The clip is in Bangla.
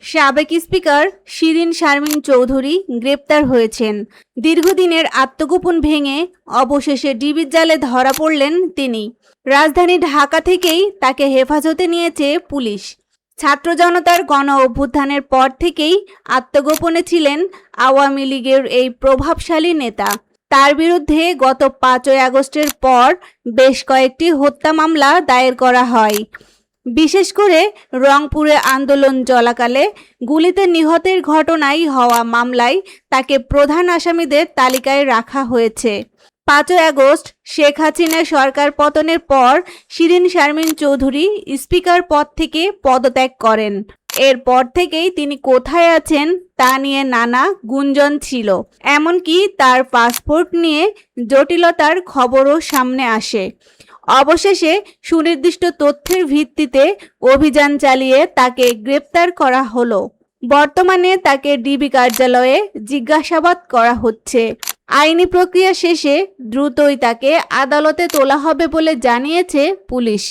সাবেক স্পিকার শিরীন শারমিন চৌধুরী গ্রেপ্তার হয়েছেন। দীর্ঘদিনের আত্মগোপন ভেঙে অবশেষে ডিবির জালে ধরা পড়লেন তিনি। রাজধানী ঢাকা থেকেই তাকে হেফাজতে নিয়েছে পুলিশ। ছাত্র জনতার গণ অভ্যুত্থানের পর থেকেই আত্মগোপনে ছিলেন আওয়ামী লীগের এই প্রভাবশালী নেতা। তার বিরুদ্ধে গত 5ই আগস্টের পর বেশ কয়েকটি হত্যা মামলা দায়ের করা হয়। বিশেষ করে রংপুরে আন্দোলন চলাকালে গুলিতে নিহতের ঘটনায় হওয়া মামলায় তাকে প্রধান আসামিদের তালিকায় রাখা হয়েছে। 5ই আগস্ট শেখ হাসিনা সরকার পতনের পর শিরীন শারমিন চৌধুরী স্পিকার পদ থেকে পদত্যাগ করেন। এরপর থেকেই তিনি কোথায় আছেন তা নিয়ে নানা গুঞ্জন ছিল। এমনকি তার পাসপোর্ট নিয়ে জটিলতার খবরও সামনে আসে। অবশেষে সুনির্দিষ্ট তথ্যের ভিত্তিতে অভিযান চালিয়ে তাকে গ্রেপ্তার করা হলো। বর্তমানে তাকে ডিবি কার্যালয়ে জিজ্ঞাসাবাদ করা হচ্ছে। আইনি প্রক্রিয়া শেষে দ্রুতই তাকে আদালতে তোলা হবে বলে জানিয়েছে পুলিশ।